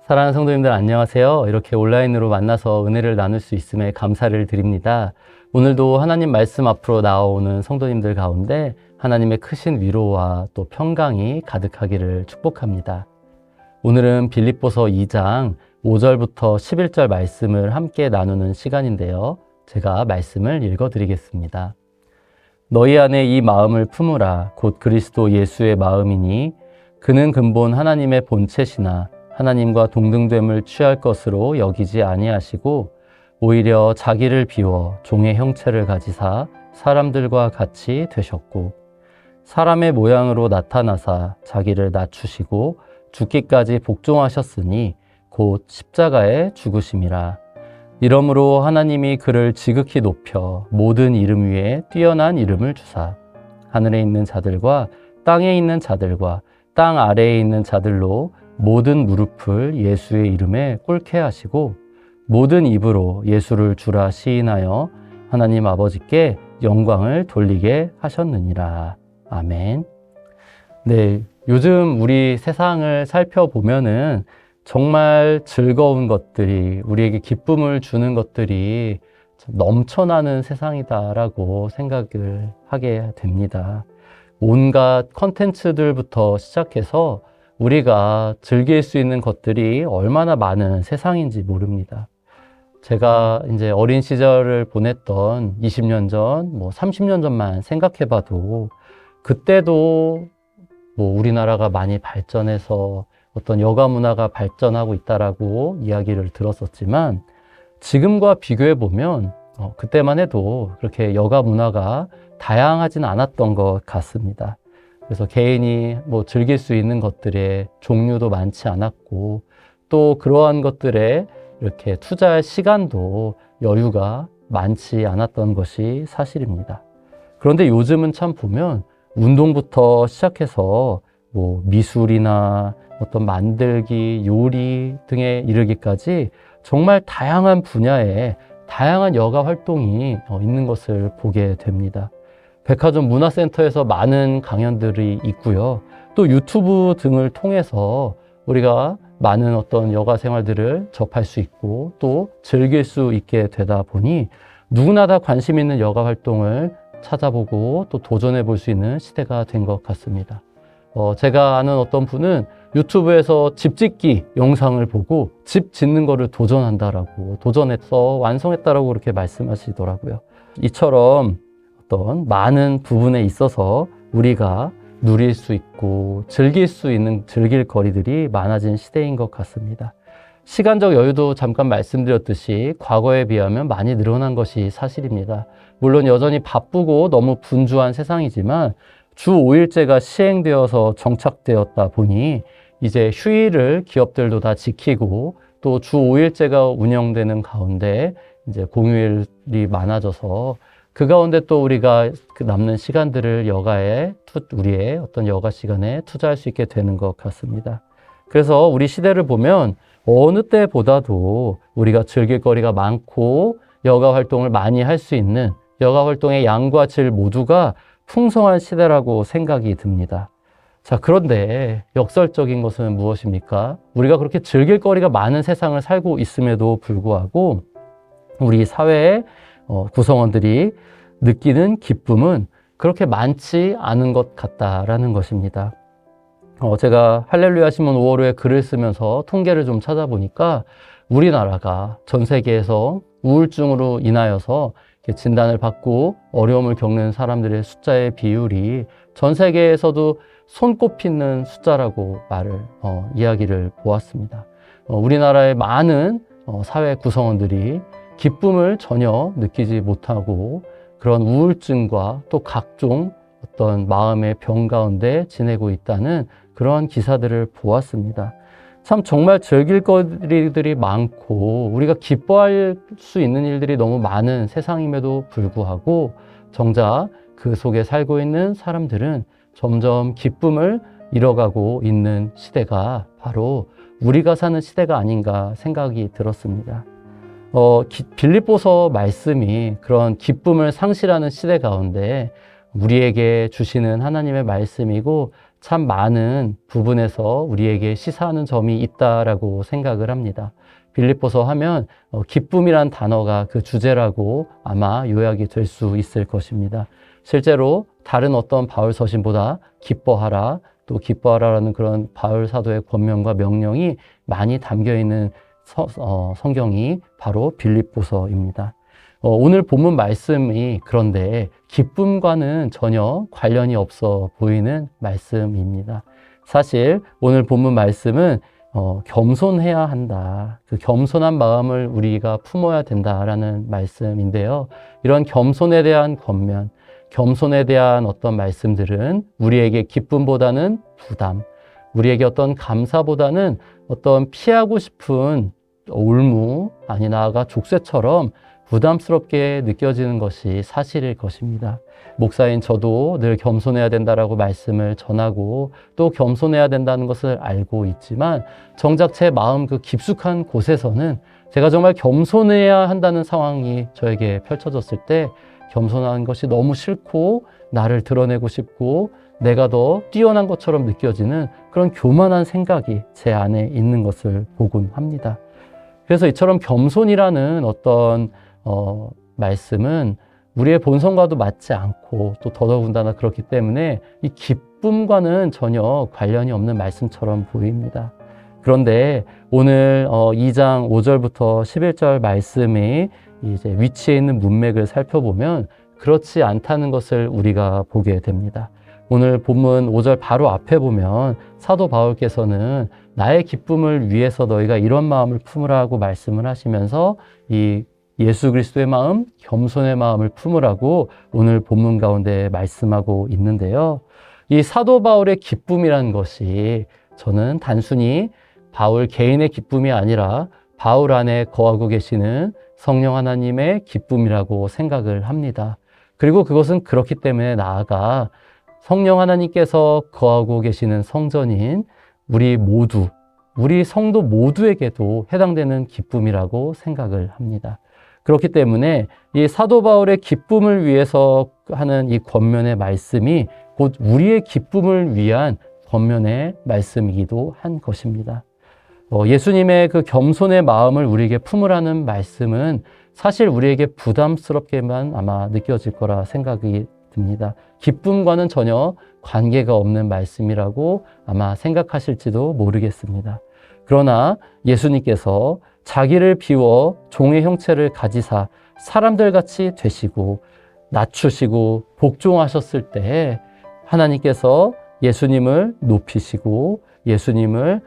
사랑하는 성도님들 안녕하세요. 이렇게 온라인으로 만나서 은혜를 나눌 수 있음에 감사를 드립니다. 오늘도 하나님 말씀 앞으로 나오는 성도님들 가운데 하나님의 크신 위로와 또 평강이 가득하기를 축복합니다. 오늘은 빌립보서 2장 5절부터 11절 말씀을 함께 나누는 시간인데요. 제가 말씀을 읽어드리겠습니다. 너희 안에 이 마음을 품으라. 곧 그리스도 예수의 마음이니 그는 근본 하나님의 본체시나 하나님과 동등됨을 취할 것으로 여기지 아니하시고 오히려 자기를 비워 종의 형체를 가지사 사람들과 같이 되셨고 사람의 모양으로 나타나사 자기를 낮추시고 죽기까지 복종하셨으니 곧 십자가에 죽으심이라. 이러므로 하나님이 그를 지극히 높여 모든 이름 위에 뛰어난 이름을 주사 하늘에 있는 자들과 땅에 있는 자들과 땅 아래에 있는 자들로 모든 무릎을 예수의 이름에 꿇게 하시고 모든 입으로 예수를 주라 시인하여 하나님 아버지께 영광을 돌리게 하셨느니라. 아멘. 네, 요즘 우리 세상을 살펴보면은 정말 즐거운 것들이, 우리에게 기쁨을 주는 것들이 넘쳐나는 세상이다라고 생각을 하게 됩니다. 온갖 컨텐츠들부터 시작해서 우리가 즐길 수 있는 것들이 얼마나 많은 세상인지 모릅니다. 제가 이제 어린 시절을 보냈던 20년 전, 30년 전만 생각해 봐도 그때도 우리나라가 많이 발전해서 어떤 여가 문화가 발전하고 있다라고 이야기를 들었었지만 지금과 비교해 보면 그때만 해도 그렇게 여가 문화가 다양하진 않았던 것 같습니다. 그래서 개인이 즐길 수 있는 것들의 종류도 많지 않았고 또 그러한 것들에 이렇게 투자할 시간도 여유가 많지 않았던 것이 사실입니다. 그런데 요즘은 참 보면 운동부터 시작해서 미술이나 어떤 만들기, 요리 등에 이르기까지 정말 다양한 분야에 다양한 여가 활동이 있는 것을 보게 됩니다. 백화점 문화센터에서 많은 강연들이 있고요. 또 유튜브 등을 통해서 우리가 많은 어떤 여가 생활들을 접할 수 있고 또 즐길 수 있게 되다 보니 누구나 다 관심 있는 여가 활동을 찾아보고 또 도전해 볼 수 있는 시대가 된 것 같습니다. 제가 아는 어떤 분은 유튜브에서 집 짓기 영상을 보고 집 짓는 거를 도전한다라고, 도전해서 완성했다라고 그렇게 말씀하시더라고요. 이처럼 어떤 많은 부분에 있어서 우리가 누릴 수 있고 즐길 수 있는 즐길 거리들이 많아진 시대인 것 같습니다. 시간적 여유도 잠깐 말씀드렸듯이 과거에 비하면 많이 늘어난 것이 사실입니다. 물론 여전히 바쁘고 너무 분주한 세상이지만 주 5일제가 시행되어서 정착되었다 보니 이제 휴일을 기업들도 다 지키고 또 주 5일제가 운영되는 가운데 이제 공휴일이 많아져서 그 가운데 또 우리가 그 남는 시간들을 우리의 어떤 여가 시간에 투자할 수 있게 되는 것 같습니다. 그래서 우리 시대를 보면 어느 때보다도 우리가 즐길 거리가 많고 여가 활동을 많이 할 수 있는 여가 활동의 양과 질 모두가 풍성한 시대라고 생각이 듭니다. 자, 그런데 역설적인 것은 무엇입니까? 우리가 그렇게 즐길 거리가 많은 세상을 살고 있음에도 불구하고 우리 사회의 구성원들이 느끼는 기쁨은 그렇게 많지 않은 것 같다라는 것입니다. 제가 할렐루야 신문 5월호에 글을 쓰면서 통계를 좀 찾아보니까 우리나라가 전 세계에서 우울증으로 인하여서 진단을 받고 어려움을 겪는 사람들의 숫자의 비율이 전 세계에서도 손꼽히는 숫자라고 이야기를 보았습니다. 우리나라의 많은 사회 구성원들이 기쁨을 전혀 느끼지 못하고 그런 우울증과 또 각종 어떤 마음의 병 가운데 지내고 있다는 그러한 기사들을 보았습니다. 참 정말 즐길 거리들이 많고 우리가 기뻐할 수 있는 일들이 너무 많은 세상임에도 불구하고 정작 그 속에 살고 있는 사람들은 점점 기쁨을 잃어가고 있는 시대가 바로 우리가 사는 시대가 아닌가 생각이 들었습니다. 빌립보서 말씀이 그런 기쁨을 상실하는 시대 가운데 우리에게 주시는 하나님의 말씀이고 참 많은 부분에서 우리에게 시사하는 점이 있다라고 생각을 합니다. 빌립보서 하면 기쁨이란 단어가 그 주제라고 아마 요약이 될 수 있을 것입니다. 실제로 다른 어떤 바울 서신보다 기뻐하라, 또 기뻐하라라는 그런 바울 사도의 권면과 명령이 많이 담겨 있는 성경이 바로 빌립보서입니다. 오늘 본문 말씀이 그런데 기쁨과는 전혀 관련이 없어 보이는 말씀입니다. 사실 오늘 본문 말씀은 겸손해야 한다. 그 겸손한 마음을 우리가 품어야 된다라는 말씀인데요. 이런 겸손에 대한 권면, 겸손에 대한 어떤 말씀들은 우리에게 기쁨보다는 부담, 우리에게 어떤 감사보다는 어떤 피하고 싶은 올무, 아니 나아가 족쇄처럼 부담스럽게 느껴지는 것이 사실일 것입니다. 목사인 저도 늘 겸손해야 된다라고 말씀을 전하고 또 겸손해야 된다는 것을 알고 있지만 정작 제 마음 그 깊숙한 곳에서는 제가 정말 겸손해야 한다는 상황이 저에게 펼쳐졌을 때 겸손한 것이 너무 싫고 나를 드러내고 싶고 내가 더 뛰어난 것처럼 느껴지는 그런 교만한 생각이 제 안에 있는 것을 보곤 합니다. 그래서 이처럼 겸손이라는 어떤 말씀은 우리의 본성과도 맞지 않고 또 더더군다나 그렇기 때문에 이 기쁨과는 전혀 관련이 없는 말씀처럼 보입니다. 그런데 오늘 2장 5절부터 11절 말씀이 이제 위치해 있는 문맥을 살펴보면 그렇지 않다는 것을 우리가 보게 됩니다. 오늘 본문 5절 바로 앞에 보면 사도 바울께서는 나의 기쁨을 위해서 너희가 이런 마음을 품으라고 말씀을 하시면서 이 예수 그리스도의 마음, 겸손의 마음을 품으라고 오늘 본문 가운데 말씀하고 있는데요. 이 사도 바울의 기쁨이라는 것이 저는 단순히 바울 개인의 기쁨이 아니라 바울 안에 거하고 계시는 성령 하나님의 기쁨이라고 생각을 합니다. 그리고 그것은 그렇기 때문에 나아가 성령 하나님께서 거하고 계시는 성전인 우리 모두, 우리 성도 모두에게도 해당되는 기쁨이라고 생각을 합니다. 그렇기 때문에 이 사도 바울의 기쁨을 위해서 하는 이 권면의 말씀이 곧 우리의 기쁨을 위한 권면의 말씀이기도 한 것입니다. 예수님의 그 겸손의 마음을 우리에게 품으라는 말씀은 사실 우리에게 부담스럽게만 아마 느껴질 거라 생각이 듭니다. 기쁨과는 전혀 관계가 없는 말씀이라고 아마 생각하실지도 모르겠습니다. 그러나 예수님께서 자기를 비워 종의 형체를 가지사 사람들같이 되시고 낮추시고 복종하셨을 때 하나님께서 예수님을 높이시고 예수님을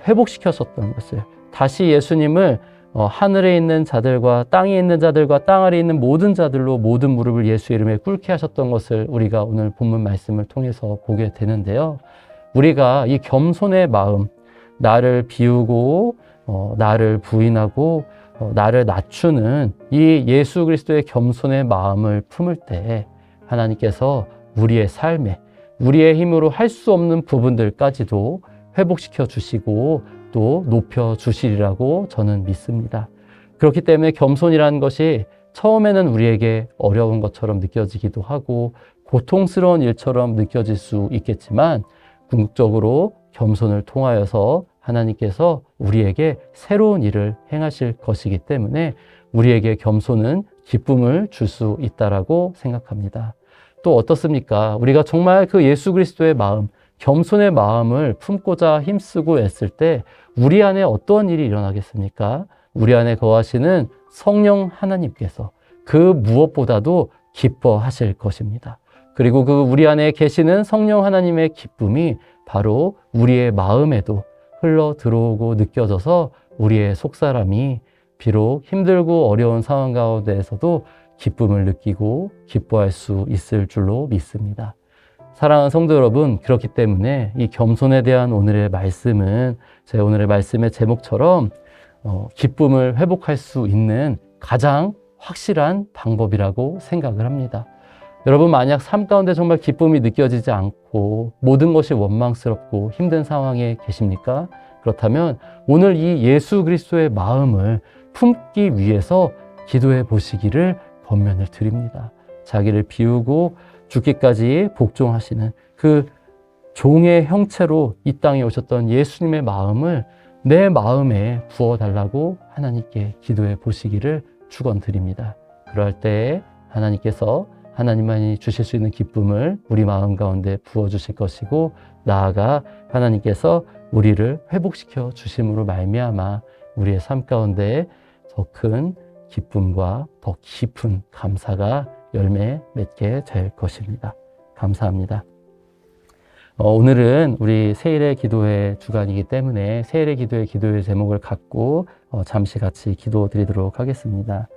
회복시켰었던 것을 다시 예수님을 하늘에 있는 자들과 땅에 있는 자들과 땅 아래에 있는 모든 자들로 모든 무릎을 예수 이름에 꿇게 하셨던 것을 우리가 오늘 본문 말씀을 통해서 보게 되는데요. 우리가 이 겸손의 마음, 나를 비우고 나를 부인하고 나를 낮추는 이 예수 그리스도의 겸손의 마음을 품을 때 하나님께서 우리의 삶에 우리의 힘으로 할 수 없는 부분들까지도 회복시켜 주시고 또 높여 주시리라고 저는 믿습니다. 그렇기 때문에 겸손이라는 것이 처음에는 우리에게 어려운 것처럼 느껴지기도 하고 고통스러운 일처럼 느껴질 수 있겠지만 궁극적으로 겸손을 통하여서 하나님께서 우리에게 새로운 일을 행하실 것이기 때문에 우리에게 겸손은 기쁨을 줄 수 있다라고 생각합니다. 또 어떻습니까? 우리가 정말 그 예수 그리스도의 마음, 겸손의 마음을 품고자 힘쓰고 애쓸 때 우리 안에 어떤 일이 일어나겠습니까? 우리 안에 거하시는 성령 하나님께서 그 무엇보다도 기뻐하실 것입니다. 그리고 그 우리 안에 계시는 성령 하나님의 기쁨이 바로 우리의 마음에도 흘러 들어오고 느껴져서 우리의 속사람이 비록 힘들고 어려운 상황 가운데에서도 기쁨을 느끼고 기뻐할 수 있을 줄로 믿습니다. 사랑하는 성도 여러분, 그렇기 때문에 이 겸손에 대한 오늘의 말씀은 제 오늘의 말씀의 제목처럼 기쁨을 회복할 수 있는 가장 확실한 방법이라고 생각을 합니다. 여러분, 만약 삶 가운데 정말 기쁨이 느껴지지 않고 모든 것이 원망스럽고 힘든 상황에 계십니까? 그렇다면 오늘 이 예수 그리스도의 마음을 품기 위해서 기도해 보시기를 권면을 드립니다. 자기를 비우고 죽기까지 복종하시는 그 종의 형체로 이 땅에 오셨던 예수님의 마음을 내 마음에 부어달라고 하나님께 기도해 보시기를 축원드립니다. 그럴 때 하나님께서 하나님만이 주실 수 있는 기쁨을 우리 마음 가운데 부어주실 것이고, 나아가 하나님께서 우리를 회복시켜 주심으로 말미암아 우리의 삶 가운데 더 큰 기쁨과 더 깊은 감사가 열매 맺게 될 것입니다. 감사합니다. 오늘은 우리 세일의 기도회 주간이기 때문에 세일의 기도회 제목을 갖고 잠시 같이 기도 드리도록 하겠습니다.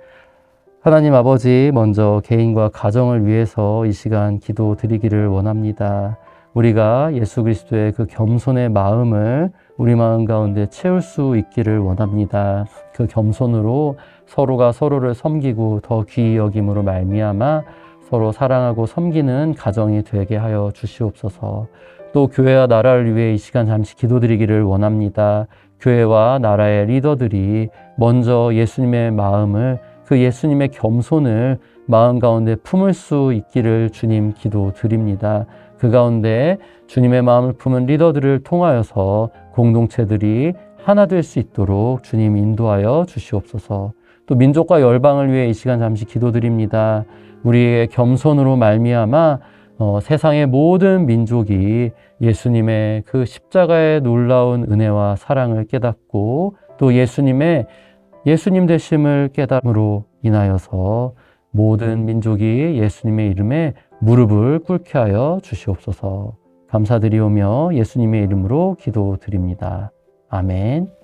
하나님 아버지, 먼저 개인과 가정을 위해서 이 시간 기도 드리기를 원합니다. 우리가 예수 그리스도의 그 겸손의 마음을 우리 마음 가운데 채울 수 있기를 원합니다. 그 겸손으로 서로가 서로를 섬기고 더 귀히 여김으로 말미암아 서로 사랑하고 섬기는 가정이 되게 하여 주시옵소서. 또 교회와 나라를 위해 이 시간 잠시 기도드리기를 원합니다. 교회와 나라의 리더들이 먼저 예수님의 마음을, 그 예수님의 겸손을 마음 가운데 품을 수 있기를 주님 기도드립니다. 그 가운데 주님의 마음을 품은 리더들을 통하여서 공동체들이 하나 될 수 있도록 주님 인도하여 주시옵소서. 또 민족과 열방을 위해 이 시간 잠시 기도드립니다. 우리의 겸손으로 말미암아 세상의 모든 민족이 예수님의 그 십자가의 놀라운 은혜와 사랑을 깨닫고 또 예수님 되심을 깨달음으로 인하여서 모든 민족이 예수님의 이름에 무릎을 꿇게 하여 주시옵소서. 감사드리오며 예수님의 이름으로 기도드립니다. 아멘.